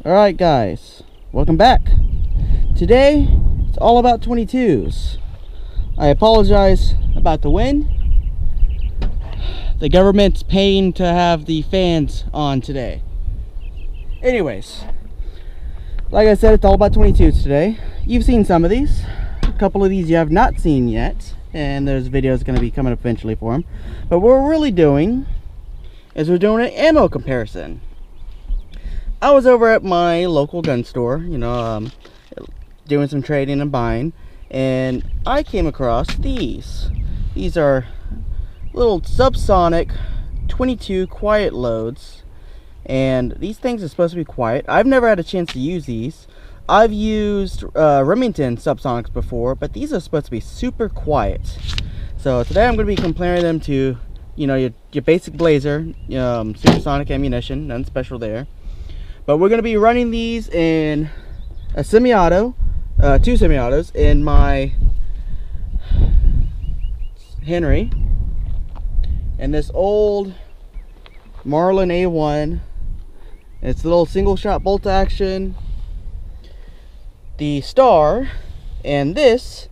Alright guys, welcome back. Today, it's all about 22s. I apologize about the wind. The government's paying to have the fans on today. Anyways, like I said, it's all about 22s today. You've seen some of these. A couple of these you have not seen yet. And there's videos going to be coming up eventually for them. But what we're really doing is we're doing an ammo comparison. I was over at my local gun store, doing some trading and buying, and I came across these. These are little subsonic 22 quiet loads, and these things are supposed to be quiet. I've never had a chance to use these. I've used Remington subsonics before, but these are supposed to be super quiet. So today I'm going to be comparing them to, your basic Blazer, supersonic ammunition, nothing special there. But we're going to be running these in a semi-auto, two semi-autos, in my Henry, and this old Marlin A1. It's a little single shot bolt action, the Star, and this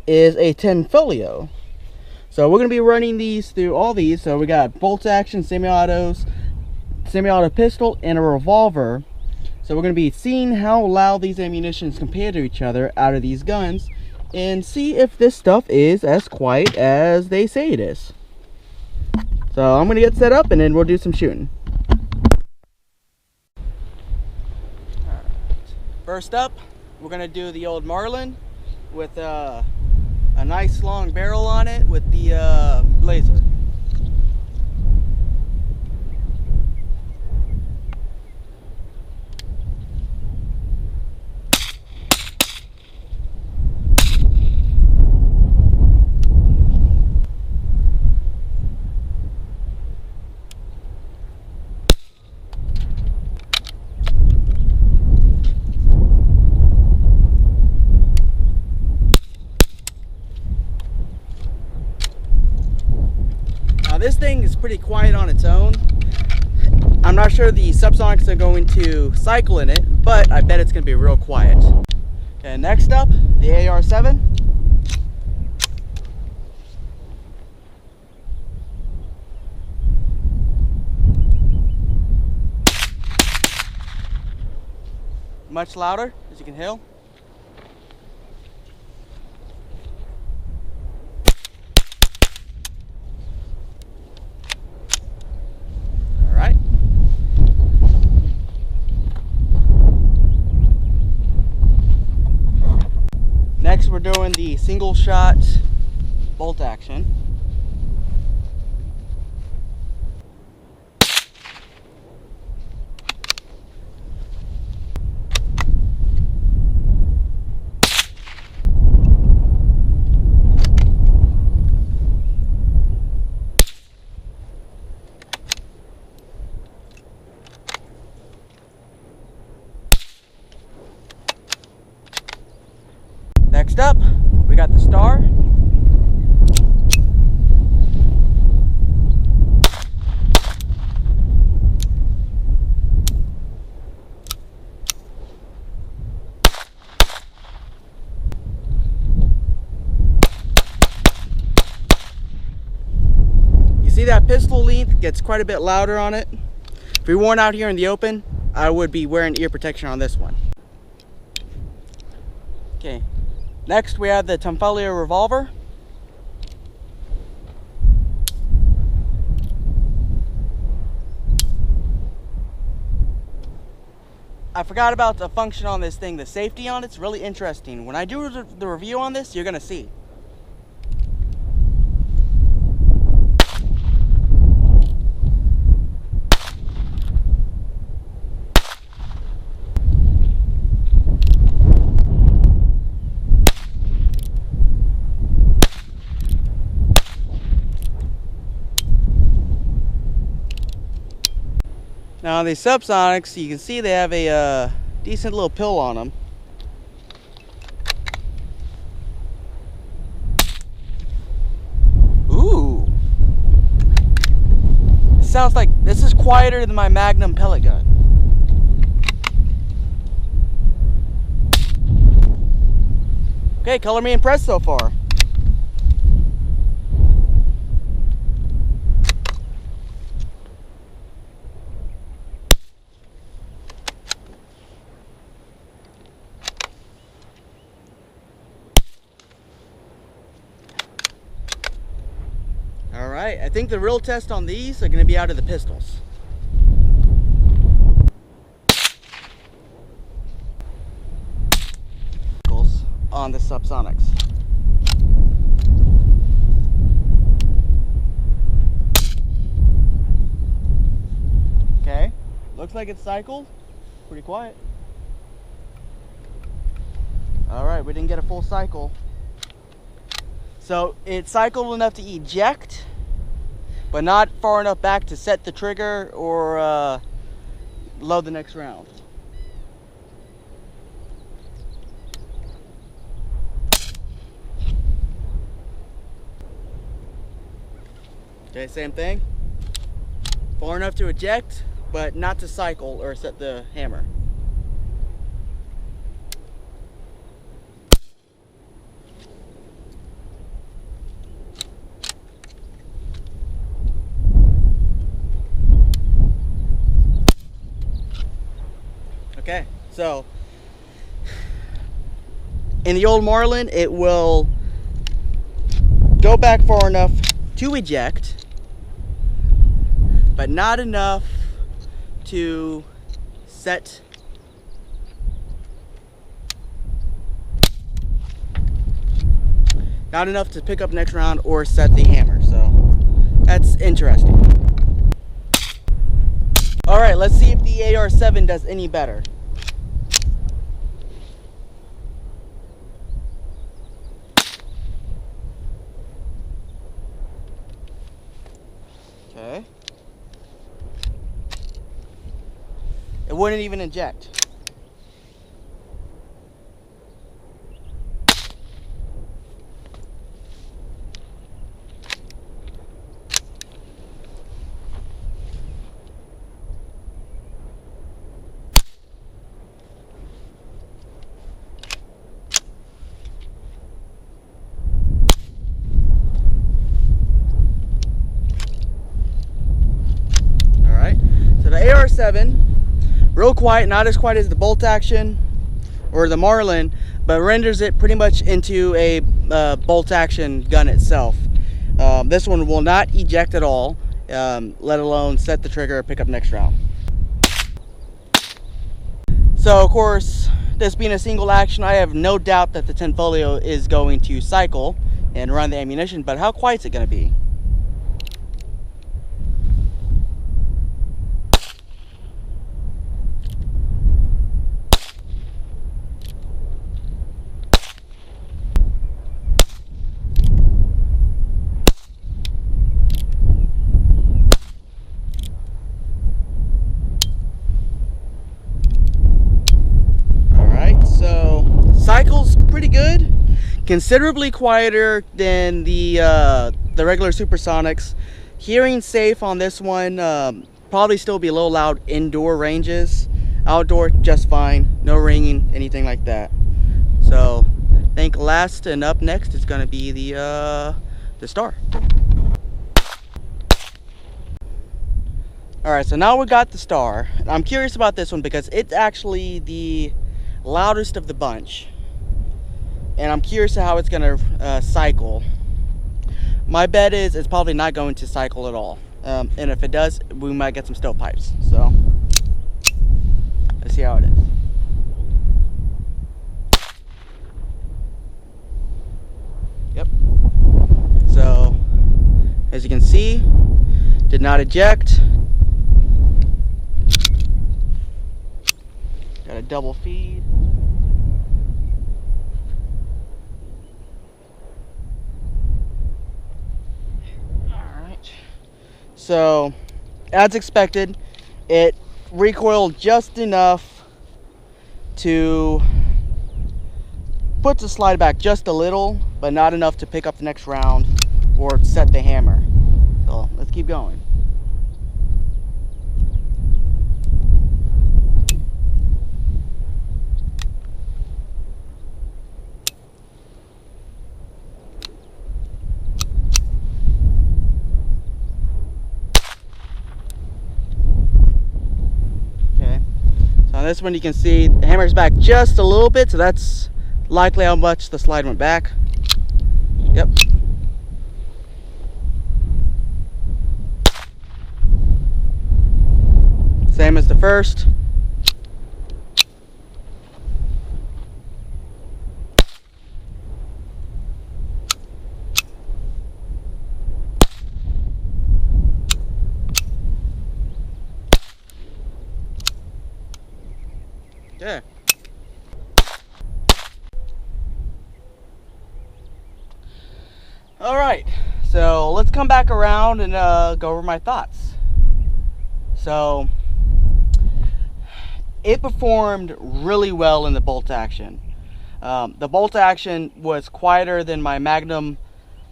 is a 10 folio. So we're going to be running these through all these. So we got bolt action, semi-autos, semi-auto pistol, and a revolver. So we're going to be seeing how loud these ammunitions compare to each other out of these guns, and see if this stuff is as quiet as they say it is. So I'm going to get set up and then we'll do some shooting. First up, we're going to do the old Marlin with a nice long barrel on it with the Blazer. This thing is pretty quiet on its own. I'm not sure the subsonics are going to cycle in it, but I bet it's going to be real quiet. Okay, next up, the AR-7. Much louder, as you can hear. Next, we're doing the single shot bolt action. Next up, we got the Star. You see that pistol length gets quite a bit louder on it. If you're worn out here in the open, I would be wearing ear protection on this one. Okay. Next, we have the 10 folio revolver. I forgot about the function on this thing. The safety on it's really interesting. When I do the review on this, you're gonna see. Now on these subsonics, you can see they have a decent little pill on them. Ooh, sounds like this is quieter than my Magnum pellet gun. Okay, color me impressed so far. Alright, I think the real test on these are going to be out of the pistols. On the subsonics. Okay, looks like it's cycled. Pretty quiet. Alright, we didn't get a full cycle. So it cycled enough to eject, but not far enough back to set the trigger or load the next round. Okay, same thing. Far enough to eject, but not to cycle or set the hammer. Okay, so in the old Marlin, it will go back far enough to eject, but not enough to set to pick up next round or set the hammer. So that's interesting. All right, let's see if the AR-7 does any better. Okay. It wouldn't even eject. AR-7, real quiet, not as quiet as the bolt action or the Marlin, but renders it pretty much into a bolt action gun itself. This one will not eject at all, let alone set the trigger or pick up next round. So of course, this being a single action, I have no doubt that the 10 folio is going to cycle and run the ammunition, but how quiet is it going to be? Cycle's pretty good, considerably quieter than the regular supersonics. Hearing safe on this one, probably still be a little loud indoor ranges. Outdoor, just fine, no ringing, anything like that. So, I think last and up next is going to be the Star. Alright, so now we got the Star. I'm curious about this one because it's actually the loudest of the bunch. And I'm curious how it's going to cycle. My bet is it's probably not going to cycle at all. And if it does, we might get some stovepipes. So, let's see how it is. Yep. So, as you can see, did not eject. Got a double feed. So, as expected, it recoiled just enough to put the slide back just a little, but not enough to pick up the next round or set the hammer. So, let's keep going. On this one you can see the hammer's back just a little bit, so that's likely how much the slide went back. Yep. Same as the first. Okay. Alright, so let's come back around and go over my thoughts. So, it performed really well in the bolt action. The bolt action was quieter than my Magnum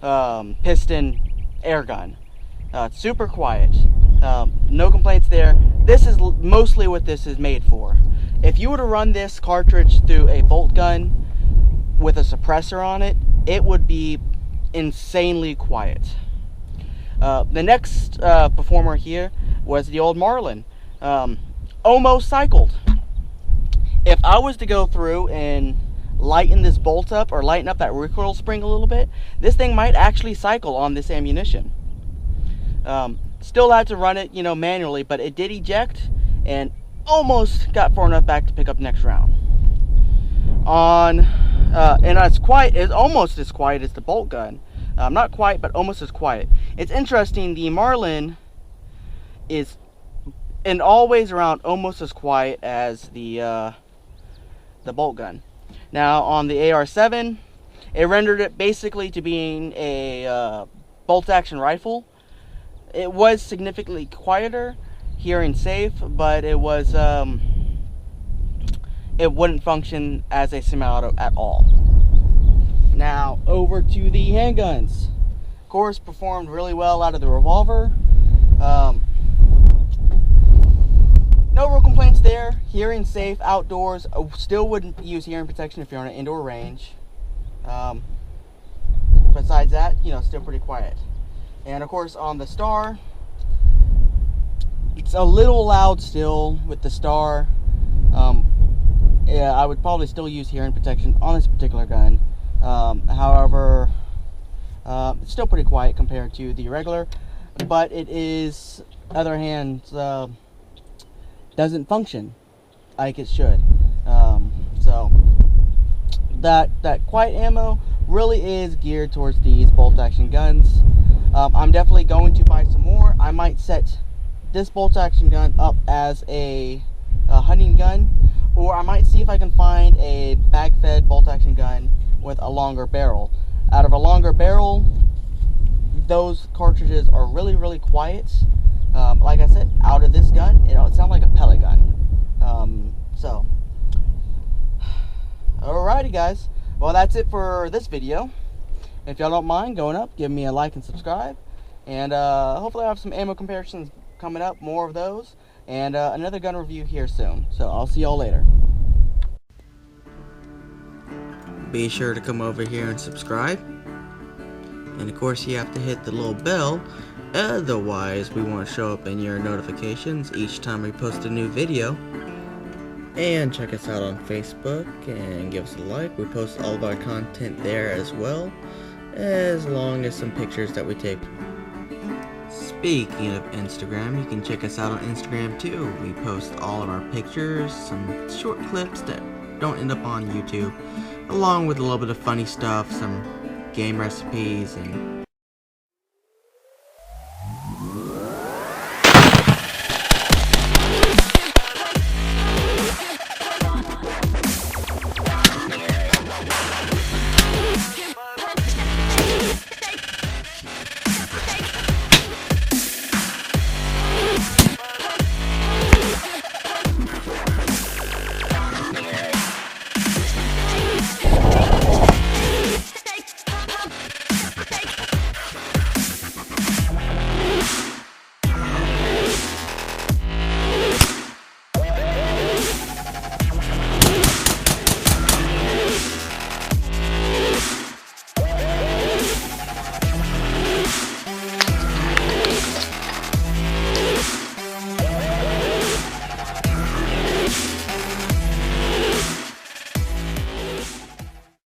piston air gun. Super quiet. No complaints there. This is mostly what this is made for. If you were to run this cartridge through a bolt gun with a suppressor on it, it would be insanely quiet. The next performer here was the old Marlin. Almost cycled. If I was to go through and lighten this bolt up or lighten up that recoil spring a little bit, this thing might actually cycle on this ammunition. Still had to run it, manually, but it did eject and almost got far enough back to pick up next round. And it's almost as quiet as the bolt gun. Not quite, but almost as quiet. It's interesting, the Marlin is in all ways around almost as quiet as the bolt gun. Now on the AR-7, it rendered it basically to being a bolt action rifle. It was significantly quieter, hearing safe, but it was it wouldn't function as a semi-auto at all. Now over to the handguns. Of course, performed really well out of the revolver. No real complaints there. Hearing safe outdoors. Still wouldn't use hearing protection if you're on an indoor range. Besides that, still pretty quiet. And of course on the Star, it's a little loud still with the Star. Yeah, I would probably still use hearing protection on this particular gun. However, it's still pretty quiet compared to the regular, but it is, other hand, doesn't function like it should. So that quiet ammo really is geared towards these bolt action guns. I'm definitely going to buy some more. I might set this bolt action gun up as a hunting gun, or I might see if I can find a bag fed bolt action gun with a longer barrel. Out of a longer barrel, those cartridges are really, really quiet. Like I said, out of this gun, it sounds like a pellet gun. So, alrighty guys, well that's it for this video. If y'all don't mind going up, give me a like and subscribe, and hopefully I have some ammo comparisons coming up, more of those, and another gun review here soon. So I'll see y'all later. Be sure to come over here and subscribe, and of course you have to hit the little bell, otherwise we won't show up in your notifications each time we post a new video. And check us out on Facebook and give us a like. We post all of our content there as well, as long as some pictures that we take. Speaking of Instagram, you can check us out on Instagram too. We post all of our pictures, some short clips that don't end up on YouTube, along with a little bit of funny stuff, some game recipes, and